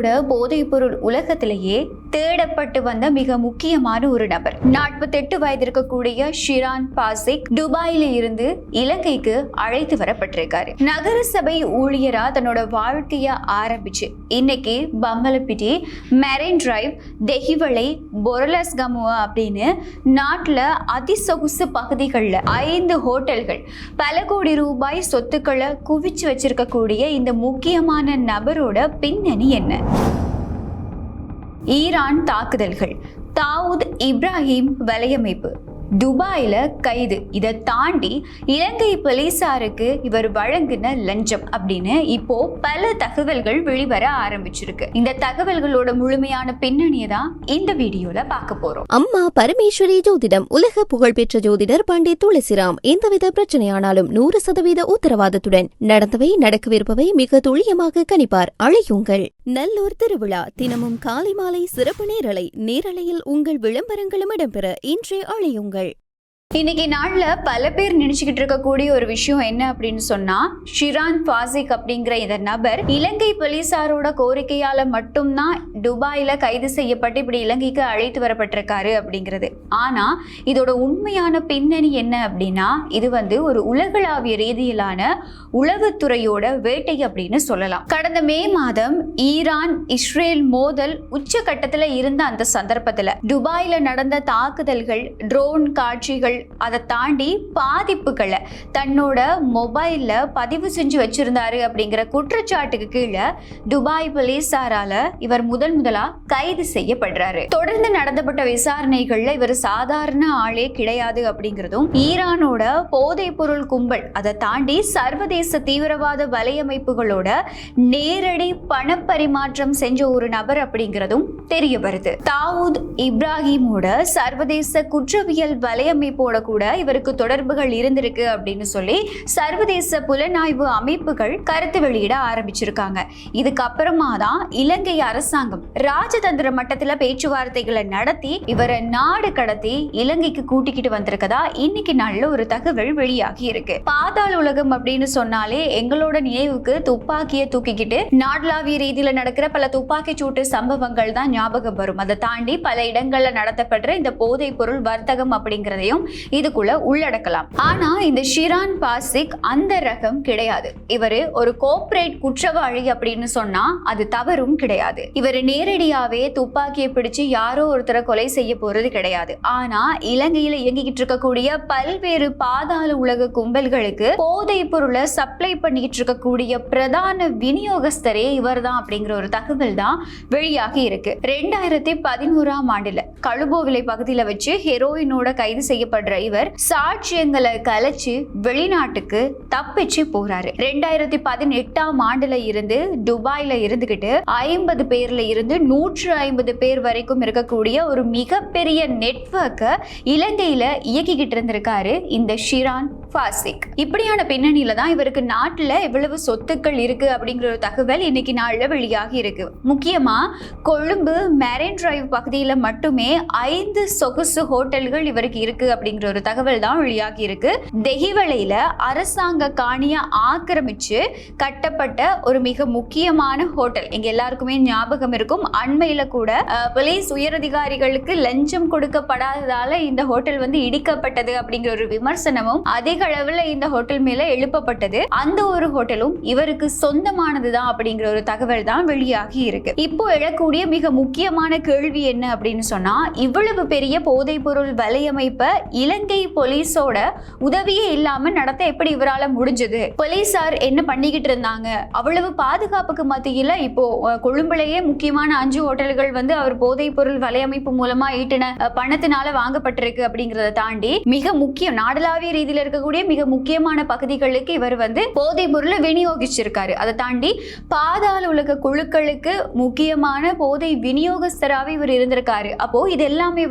துபாயோட போதைப்பொருள் உலகத்திலேயே தேடப்பட்டு வந்த மிக முக்கியமான ஒரு நபர். 48 வயது இருக்கக்கூடிய ஷிரான் பாசிக் துபாயில இருந்து இலங்கைக்கு அழைத்து வரப்பட்டிருக்காரு. நகர சபை ஊழியரா தன்னோட வாழ்க்கைய ஆரம்பிச்சு இன்னைக்கு பம்பலப்பிட்டி, மெரைன் டிரைவ், தெஹிவளை, பொரலஸ்கமுவ அப்படின்னு நாட்டுல அதிசொகுசு பகுதிகளில் 5 ஹோட்டல்கள், பல கோடி ரூபாய் சொத்துக்களை குவிச்சு வச்சிருக்கக்கூடிய இந்த முக்கியமான நபரோட பின்னணி என்ன? ஈரான் தாக்குதல்கள், தாவூத் இப்ராஹிம் வலையமைப்பு, துபாயில கைது, இதை தாண்டி இலங்கை போலீசாருக்கு இவர் வழங்கின லஞ்சம் அப்படின்னு இப்போ பல தகவல்கள் வெளிவர ஆரம்பிச்சிருக்கு. இந்த தகவல்களோட முழுமையான பின்னணியை தான் இந்த வீடியோல பார்க்க போறோம். அம்மா பரமேஸ்வரி ஜோதிடம், உலக புகழ்பெற்ற ஜோதிடர் பண்டிட் துளசிராம். எந்தவித பிரச்சனையானாலும் 100% உத்தரவாதத்துடன் நடந்தவை நடக்கவிருப்பவை மிக துல்லியமாக கணிப்பார். அழையுங்கள். நல்லூர் திருவிழா தினமும் காலை மாலை சிறப்பு நேரலையில் உங்கள் விளம்பரங்களும் இடம்பெற இன்றே அழையுங்கள். இன்னைக்கு நாள்ல பல பேர் நினைச்சுக்கிட்டு இருக்கக்கூடிய ஒரு விஷயம் என்ன அப்படின்னு சொன்னா, ஷிரான் பாசிக் அப்படிங்கிற இந்த நபர் இலங்கை போலீசாரோட கோரிக்கையால மட்டும்தான் துபாயில கைது செய்யப்பட்டு இப்படி இலங்கைக்கு அழைத்து வரப்பட்டிருக்காரு அப்படிங்கிறது. ஆனா இதோட உண்மையான பின்னணி என்ன அப்படின்னா, இது ஒரு உலகளாவிய ரீதியிலான உளவுத்துறையோட வேட்டை அப்படின்னு சொல்லலாம். கடந்த மே மாதம் ஈரான் இஸ்ரேல் மோதல் உச்சகட்டத்துல இருந்த அந்த சந்தர்ப்பத்துல துபாயில நடந்த தாக்குதல்கள், ட்ரோன் காட்சிகள், அதை தாண்டி பாதிப்புகளை தன்னோட மொபைல்ல பதிவு செஞ்சு வச்சிருந்தாரு அப்படிங்கிற குற்றச்சாட்டுக்கு கீழே துபாய் போலீசாரால இவர் முதலா கைது செய்யப்படுறாரு. தொடர்ந்து நடத்தப்பட்ட விசாரணைகள்ல இவர் சாதாரண ஆளே கிடையாது அப்படிங்கிறதும், ஈரானோட போதைப் பொருள் கும்பல், அதை தாண்டி சர்வதேச தீவிரவாத வலையமைப்புகளோட நேரடி பணப்பரிமாற்றம் செஞ்ச ஒரு நபர் அப்படிங்கிறதும் தெரிய வருது. தாவூத் இப்ராஹிமோட சர்வதேச குற்றவியல் வலையமைப்போட கூட இவருக்கு தொடர்புகள் இருந்திருக்கு அப்படின்னு சொல்லி சர்வதேச புலனாய்வு அமைப்புகள் கருத்து வெளியிட ஆரம்பிச்சிருக்காங்க. இதுக்கப்புறமா தான் இலங்கை அரசாங்கம் ராஜதந்திர மட்டத்துல பேச்சுவார்த்தைகளை நடத்தி இவரை நாடு கடத்தி இலங்கைக்கு கூட்டிக்கிட்டு வந்திருக்கதா இன்னைக்கு நல்ல ஒரு தகவல் வெளியாகி இருக்கு. பாதாள உலகம் அப்படின்னு சொன்னாலே எங்களோட நினைவுக்கு துப்பாக்கியை தூக்கிக்கிட்டு நாடளாவிய ரீதியில நடக்கிற பல துப்பாக்கி சூட்டு சம்பவங்கள் தான் ஞாபகம் வரும். அதை தாண்டி பல இடங்கள்ல நடத்தப்படுற இந்த போதைப் பொருள் வர்த்தகம் அப்படிங்கிறதையும் இதுக்குள்ள உள்ளடக்கலாம். ஆனா இந்த ஷிரான் பாசிக் அந்த ரகம் கிடையாது. இவரு ஒரு கோஆபரேட் குற்றவாளி அப்படின்னு சொன்னா அது தவறும் கிடையாது. இவர் நேரடியாவே துப்பாக்கியை பிடிச்சு யாரோ ஒருத்தரை கொலை செய்ய போறது கிடையாது. ஆனா இலங்கையில இயங்கிக்கிட்டு இருக்கக்கூடிய பல்வேறு பாதாள உலக கும்பல்களுக்கு போதை பொருளை சப்ளை பண்ணிக்கிட்டு இருக்கக்கூடிய பிரதான விநியோகஸ்தரே இவர் தான் அப்படிங்கிற ஒரு தகவல் தான் வெளியாகி இருக்கு. 2011ஆம் ஆண்டுல கழுபோவிலை பகுதியில வச்சு ஹெரோயினோட கைது செய்யப்படுற இவர் சாட்சியங்களை கலைச்சு வெளிநாட்டுக்கு தப்பிச்சு போறாரு. 2018ஆம் ஆண்டுல இருந்து துபாயில இருந்துகிட்டு 50 பேர்ல இருந்து 150 பேர் வரைக்கும் இருக்கக்கூடிய ஒரு மிகப்பெரிய நெட்வொர்க்கை இலங்கையில இயக்கிக்கிட்டு இருந்திருக்காரு இந்த ஷிரான் பாசிக். இப்படியான பின்னணியில தான் இவருக்கு நாட்டுல எவ்வளவு சொத்துக்கள் இருக்கு அப்படிங்கிற ஒரு தகவல் இன்னைக்கு நாள்ல வெளியாகி இருக்கு. முக்கியமா கொழும்பு மெரைன் டிரைவ் பகுதியில மட்டுமே 5 சொகுசு ஹோட்டல்கள் இவருக்கு இருக்கு அப்படிங்கிற ஒரு தகவல் தான் வெளியாகி இருக்கு. தெஹிவளையில அரசாங்க காணியை ஆக்கிரமிச்சு கட்டப்பட்ட ஒரு மிக முக்கியமான ஹோட்டல் எங்க எல்லாருக்குமே ஞாபகம் இருக்கும். அண்மையில கூட போலீஸ் உயரதிகாரிகளுக்கு லஞ்சம் கொடுக்கப்படாததால இந்த ஹோட்டல் இடிக்கப்பட்டது அப்படிங்கிற ஒரு விமர்சனமும் அதிக அளவுல இந்த ஹோட்டல் மேல எழுப்பப்பட்டது. அந்த ஒரு ஹோட்டலும் இவருக்கு சொந்தமானதுதான் அப்படிங்கிற ஒரு தகவல் தான் வெளியாகி இருக்கு. இப்போ எழக்கூடிய மிக முக்கியமான கேள்வி என்ன அப்படின்னு சொன்னா, இவ்வளவு பெரிய போதைப் பொருள் வலையமைப்பை இலங்கை போலீஸோட உதவியே இல்லாம நடத்த எப்படி இவரால முடிஞ்சது? போலீசார் என்ன பண்ணிக்கிட்டு இருந்தாங்க? அவ்வளவு பாதுகாப்புக்கு மத்தியில இப்போ கொழும்புலேயே முக்கியமான 5 ஹோட்டல்கள் அவர் போதைப் பொருள் வலையமைப்பு மூலமா ஈட்டின பணத்தினால வாங்கப்பட்டிருக்கு அப்படிங்கறத தாண்டி மிக முக்கியம் நாடளாவிய ரீதியில இருக்கக்கூடிய மிக முக்கியமான பகுதிகளுக்கு இவர் போதைப் பொருளை விநியோகிச்சிருக்காரு. அதை தாண்டி பாதாள உலக குழுக்களுக்கு முக்கியமான போதை விநியோகஸ்தராக இவர் இருந்திருக்காரு. அப்போ இது எல்லாமே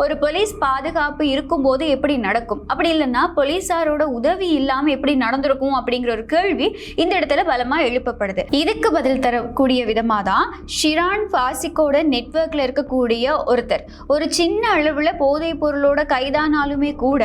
ஒரு போலீஸ் பாதுகாப்பு இருக்கும் போது எப்படி நடக்கும்? அப்படி இல்லைன்னா போலீசாரோட உதவி இல்லாம எப்படி நடந்திருக்கும் அப்படிங்கிற ஒரு கேள்வி இந்த இடத்துல பலமா எழுப்பப்படுது. இதுக்கு பதில் தரக்கூடிய விதமா தான் ஷிரான் பாசிக்கோட நெட்வொர்க்ல இருக்கக்கூடிய ஒருத்தர் ஒரு சின்ன அளவுல போதைப் பொருளோட கைதானாலுமே கூட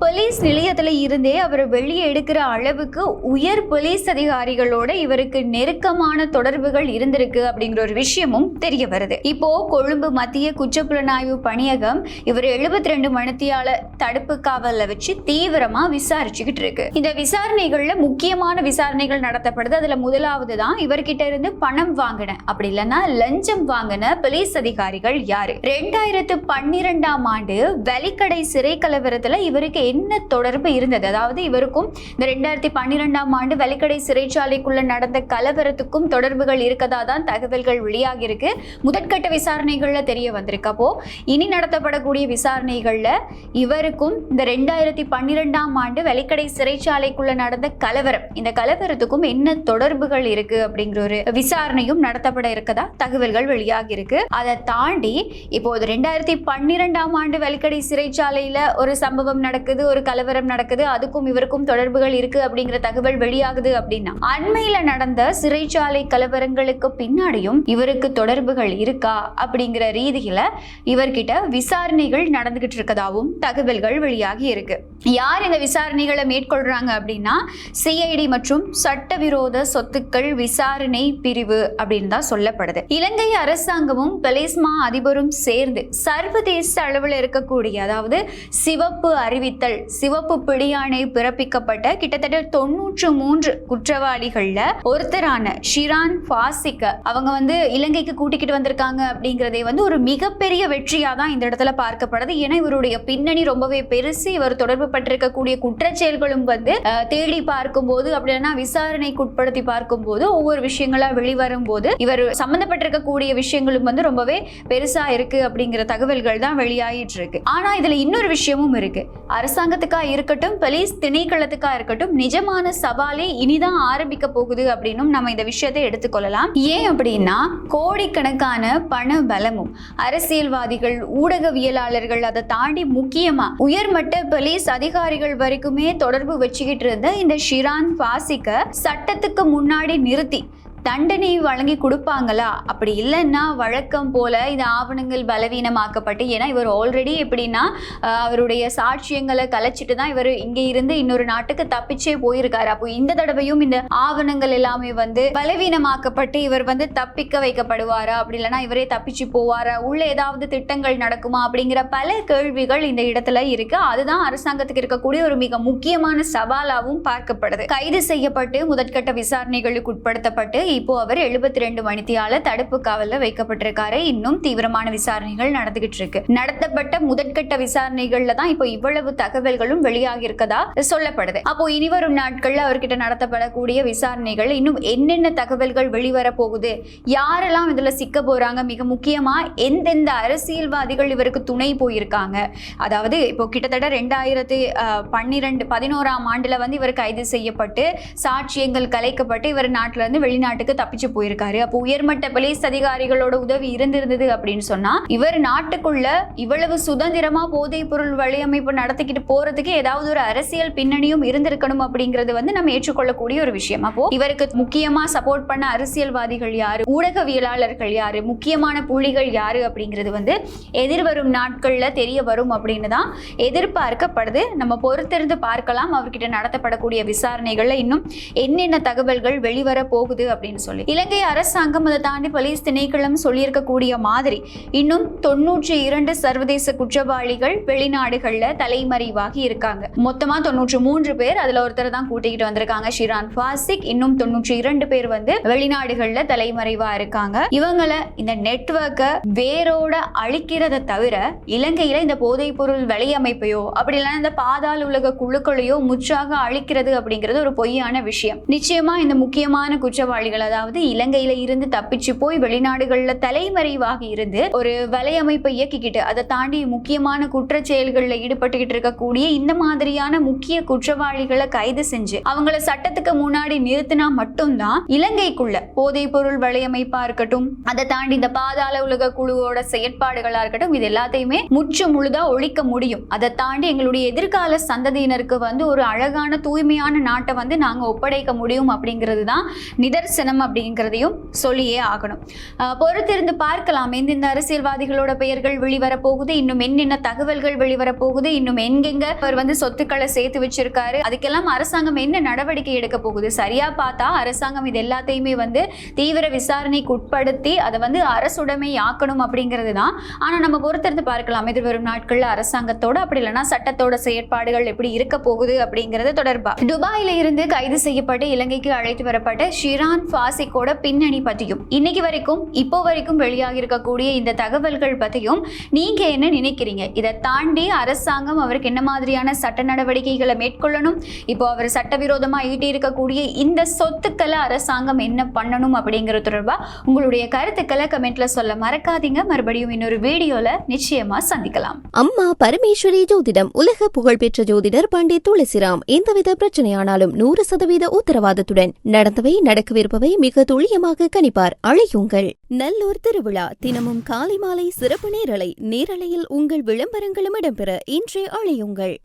போலீஸ் நிலையத்துல காலகட்டத்துல இருந்தே அவர் வெளியே எடுக்கிற அளவுக்கு உயர் போலீஸ் அதிகாரிகளோட இவருக்கு நெருக்கமான தொடர்புகள் இருந்திருக்கு அப்படிங்கிற ஒரு விஷயமும் தெரிய வருது. இப்போ கொழும்பு மத்திய குற்றப்புலனாய்வு பணியகம் இவர் 72 மணித்தியால தடுப்பு காவல்ல வச்சு தீவிரமா விசாரிச்சுக்கிட்டு இருக்கு. இந்த விசாரணைகள்ல முக்கியமான விசாரணைகள் நடத்தப்படுது. அதுல முதலாவது தான் இவர்கிட்ட இருந்து பணம் வாங்கின அப்படி இல்லைன்னா லஞ்சம் வாங்கின போலீஸ் அதிகாரிகள் யாரு. 2012ஆம் ஆண்டு வெலிக்கடை சிறை கலவரத்துல இவருக்கு என்ன தொடர்பு இருந்தது, அதாவது இவருக்கும் இந்த 2012ஆம் ஆண்டு வெலிக்கடை சிறைச்சாலைக்குள்ள நடந்த கலவரத்துக்கும் தொடர்புகள் இருக்கதா தான் தகவல்கள் வெளியாகி இருக்கு. முதற்கட்ட விசாரணைகள்ல தெரிய வந்திருக்கு. அப்போ இனி நடத்தப்படக்கூடிய விசாரணைகள்ல இவருக்கும் இந்த 2012ஆம் ஆண்டு வெலிக்கடை சிறைச்சாலைக்குள்ள நடந்த கலவரம், இந்த கலவரத்துக்கும் என்ன தொடர்புகள் இருக்கு அப்படிங்கிற ஒரு விசாரணையும் நடத்தப்பட இருக்கதா தகவல்கள் வெளியாகி இருக்கு. அதை தாண்டி இப்போது 2012ஆம் ஆண்டு வெலிக்கடை சிறைச்சாலையில ஒரு சம்பவம் நடக்குது, ஒரு கலவரம் நடக்குது, அதுக்கும் இவருக்கும் தொடர்புகள் இருக்கு அப்படிங்கிற தகவல் வெளியாகுது அப்படின்னா அண்மையில நடந்த சிறைச்சாலை கலவரங்களுக்கு பின்னாடியும் இவருக்கு தொடர்புகள் இருக்கா அப்படிங்கிற ரீதியில இவர்கிட்ட விசாரணைகள் நடந்துகிட்டு இருக்கதாவும் தகவல்கள் வெளியாகி இருக்கு. யார் இந்த விசாரணைகளை மேற்கொள்றாங்க அப்படின்னா சிஐடி மற்றும் சட்டவிரோத சொத்துக்கள் விசாரணை பிரிவு அப்படின்னு தான் சொல்லப்படுது. இலங்கை அரசாங்கமும் பெலிஸ்மா அதிபரும் சேர்ந்து சர்வதேச அளவில் இருக்கக்கூடிய, அதாவது சிவப்பு அறிவித்தல், சிவப்பு பிடியாணை பிறப்பிக்கப்பட்ட கிட்டத்தட்ட 93 குற்றவாளிகள்ல ஒருத்தரான ஷிரான் ஃபாசிக்க அவங்க இலங்கைக்கு கூட்டிக்கிட்டு வந்திருக்காங்க அப்படிங்கிறதே ஒரு மிகப்பெரிய வெற்றியா தான் இந்த இடத்துல பார்க்கப்படுது. ஏன்னா இவருடைய பின்னணி ரொம்பவே பெருசு. இவர் தொடர்பு பட்டிருக்கக்கூடிய குற்றச்செயல்களும் தேடி பார்க்கும் போது அப்படின்னா விசாரணைக்கு உட்படுத்தி பார்க்கும் போது ஒவ்வொரு விஷயங்களா வெளிவரும் போது இவர் சம்பந்தப்பட்டிருக்கக்கூடிய விஷயங்களும் ரொம்பவே பெருசா இருக்கு அப்படிங்கிற தகவல்கள் தான் வெளியாகிட்டு இருக்கு. ஆனா இதுல இன்னொரு விஷயமும் இருக்கு. அரசாங்கத்துக்கா இருக்கட்டும், போலீஸ் திணைக்களத்துக்கா இருக்கட்டும், நிஜமான சவாலே இனிதான் ஆரம்பிக்க போகுது அப்படின்னும் நம்ம இந்த விஷயத்தை எடுத்துக்கொள்ளலாம். ஏன் அப்படின்னா கோடிக்கணக்கான பண பலமும் அரசியல்வாதிகள், ஊடகவியலாளர்கள், அதை தாண்டி முக்கியமா உயர்மட்ட போலீஸ் அதிகாரிகள் வரைக்குமே தொடர்பு வச்சுக்கிட்டு இருந்த இந்த ஷிரான் ஃபாசிக்க சட்டத்துக்கு முன்னாடி நிறுத்தி தண்டனை வழங்கி கொடுப்பாங்களா? அப்படி இல்லைன்னா வழக்கம் போல இந்த ஆவணங்கள் பலவீனமாக்கப்பட்டு, ஏன்னா இவர் ஆல்ரெடி எப்படின்னா அவருடைய சாட்சியங்களை கலைச்சிட்டு தான் இவர் இங்கே இருந்து இன்னொரு நாட்டுக்கு தப்பிச்சே போயிருக்காரு. அப்போ இந்த தடவையும் இந்த ஆவணங்கள் எல்லாமே பலவீனமாக்கப்பட்டு இவர் தப்பிக்க வைக்கப்படுவாரா, அப்படி இல்லைன்னா இவரே தப்பிச்சு போவாரா, உள்ள ஏதாவது திட்டங்கள் நடக்குமா அப்படிங்கிற பல கேள்விகள் இந்த இடத்துல இருக்கு. அதுதான் அரசாங்கத்துக்கு இருக்கக்கூடிய ஒரு மிக முக்கியமான சவாலாகவும் பார்க்கப்படுது. கைது செய்யப்பட்டு முதற்கட்ட விசாரணைகளுக்கு உட்படுத்தப்பட்டு இப்போ அவர் 72 மணித்தியால தடுப்பு காவல்ல வைக்கப்பட்டிருக்காரு. இன்னும் தீவிரமான விசாரணைகள் நடந்துகிட்டு இருக்கு. நடத்தப்பட்ட முதற்கட்ட விசாரணைகள்ல தான் இப்போ இவ்வளவு தகவல்களும் வெளியாகி இருக்கதா சொல்லப்படுது. அப்போ இனிவரும் நாட்கள்ல அவர்கிட்ட நடத்தப்படக்கூடிய விசாரணைகள் இன்னும் என்னென்ன தகவல்கள் வெளிவர போகுது, யாரெல்லாம் இதுல சிக்க போறாங்க, மிக முக்கியமா எந்தெந்த அரசியல்வாதிகள் இவருக்கு துணை போயிருக்காங்க. அதாவது இப்போ கிட்டத்தட்ட 2011ஆம் ஆண்டுல இவர் கைது செய்யப்பட்டு சாட்சியங்கள் கலைக்கப்பட்டு இவர் நாட்டுல இருந்து வெளிநாட்டுக்கு தப்பிச்சு போயிருக்காரு. அப்போ உயர்மட்ட போலீஸ் அதிகாரிகளோட உதவி இருந்திருந்தது அப்படின்னு சொன்னா இவர் நாட்டுக்குள்ள இவ்வளவு சுதந்திரமா போதைப் பொருள் வலையமைப்பு நடத்திக்கிட்டு போறதுக்கு ஏதாவது ஒரு அரசியல் பின்னணியும் இருந்திருக்கணும் அப்படிங்கிறது நம்ம ஏற்றுக்கொள்ளக்கூடிய ஒரு விஷயம். அப்போ இவருக்கு முக்கியமா சப்போர்ட் பண்ண அரசியல்வாதிகள் யாரு, ஊடகவியலாளர்கள் யாரு, முக்கியமான புள்ளிகள் யாரு அப்படிங்கிறது எதிர்வரும் நாட்கள்ல தெரிய வரும் அப்படின்னு தான் எதிர்பார்க்கப்படுது. நம்ம பொறுத்திருந்து பார்க்கலாம் அவர்கிட்ட நடத்தப்படக்கூடிய விசாரணைகள்ல இன்னும் என்னென்ன தகவல்கள் வெளிவர போகுது அப்படின்னு சொல்லி. இலங்கை அரசாங்கம் அதை தாண்டி போலீஸ் திணைக்களம் சொல்லியிருக்கக்கூடிய மாதிரி இன்னும் 92 சர்வதேச குற்றவாளிகள் வெளிநாடுகள்ல தலைமறைவாகி இருக்காங்க. மொத்தமா 93 பேர், அதுல ஒருத்தர் தான் கூட்டிக்கிட்டு வந்திருக்காங்க ஷிரான் ஃபாசிக். இன்னும் 92 பேர் வெளிநாடுகள்ல தலைமறைவா இருக்காங்க. இவங்களை இந்த நெட்வொர்க்கை வேரோட அழிக்கிறத தவிர இலங்கையில இந்த போதைப் பொருள் வலையமைப்பையோ அப்படி இல்லைன்னா இந்த பாதாள உலக குழுக்களையோ முற்றாக அழிக்கிறது அப்படிங்கிறது ஒரு பொய்யான விஷயம். நிச்சயமா இந்த முக்கியமான குற்றவாளிகள், அதாவது இலங்கையில இருந்து தப்பிச்சு போய் வெளிநாடுகள்ல தலைமறைவாகி இருந்து ஒரு வலையமைப்பை இயக்கிக்கிட்டு அதை தாண்டி முக்கியமான குற்ற செயல்களில் ஈடுபட்டுக்கிட்டு இருக்கக்கூடிய இந்த மாதிரியான முக்கிய குற்றவாளிகளை கைது செஞ்சு அவங்கள சட்டத்துக்கு முன்னாடி நிறுத்தினா மட்டும்தான் இலங்கைக்குள்ள போதைப் பொருள் வலையமைப்பா இருக்கட்டும், அதை தாண்டி இந்த பாதாள உலக குழுவோட செயற்பாடுகளா இருக்கட்டும், இது எல்லாத்தையுமே முற்று முழுதா ஒழிக்க முடியும். அதை தாண்டி எங்களுடைய எதிர்கால சந்ததியினருக்கு ஒரு அழகான தூய்மையான நாட்டை நாங்க ஒப்படைக்க முடியும் அப்படிங்கிறது தான் நிதர்சன விமர்சனம் அப்படிங்கிறதையும் சொல்லியே ஆகணும். பொறுத்திருந்து பார்க்கலாம் எந்தெந்த அரசியல்வாதிகளோட பெயர்கள் வெளிவரப்போகுது, இன்னும் என்னென்ன தகவல்கள் வெளிவரப்போகுது, இன்னும் எங்கெங்க அவர் சொத்துக்களை சேர்த்து வச்சிருக்காரு, அதுக்கெல்லாம் அரசாங்கம் என்ன நடவடிக்கை எடுக்க போகுது. சரியா பார்த்தா அரசாங்கம் இது எல்லாத்தையுமே தீவிர விசாரணைக்கு உட்படுத்தி அதை அரசுடைமை ஆக்கணும் அப்படிங்கிறது தான். ஆனா நம்ம பொறுத்திருந்து பார்க்கலாம் எதிர்வரும் நாட்கள்ல அரசாங்கத்தோட அப்படி இல்லைன்னா சட்டத்தோட செயற்பாடுகள் எப்படி இருக்க போகுது அப்படிங்கறது தொடர்பா. துபாயில இருந்து கைது செய்யப்பட்டு இலங்கைக்கு அழைத்து வரப்பட்ட ஷிரான் ஃபாசிக்கோட பின்னணி பற்றியும் இன்னைக்கு வரைக்கும் இப்போ வரைக்கும் வெளியாகி இருக்கக்கூடிய இந்த தகவல்கள் பற்றியும் நீங்க என்ன நினைக்கிறீங்க? இதை தாண்டி அரசாங்கம் அவருக்கு என்ன மாதிரியான சட்ட நடவடிக்கைகளை மேற்கொள்ளணும், இப்போ அவர் சட்டவிரோதமா ஈட்டி இருக்கக்கூடிய இந்த சொத்துக்களை அரசாங்கம் என்ன பண்ணணும் அப்படிங்கிறது தொடர்பா உங்களுடைய கருத்துக்களை கமெண்ட்ல சொல்ல மறக்காதீங்க. மறுபடியும் இன்னொரு வீடியோல நிச்சயமா சந்திக்கலாம். அம்மா பரமேஸ்வரி ஜோதிடம் உலக புகழ்பெற்ற ஜோதிடர் பண்டித் துளசிராம். எந்தவித பிரச்சனையானாலும் 100% உத்தரவாதத்துடன் நடந்தவை நடக்கவிருப்பவை மிக துல்லியமாக கணிப்பார். அழையுங்கள். நல்லூர் திருவிழா தினமும் காலை மாலை சிறப்பு நேரலையில் உங்கள் விளம்பரங்களும் இடம்பெற இன்றே அழையுங்கள்.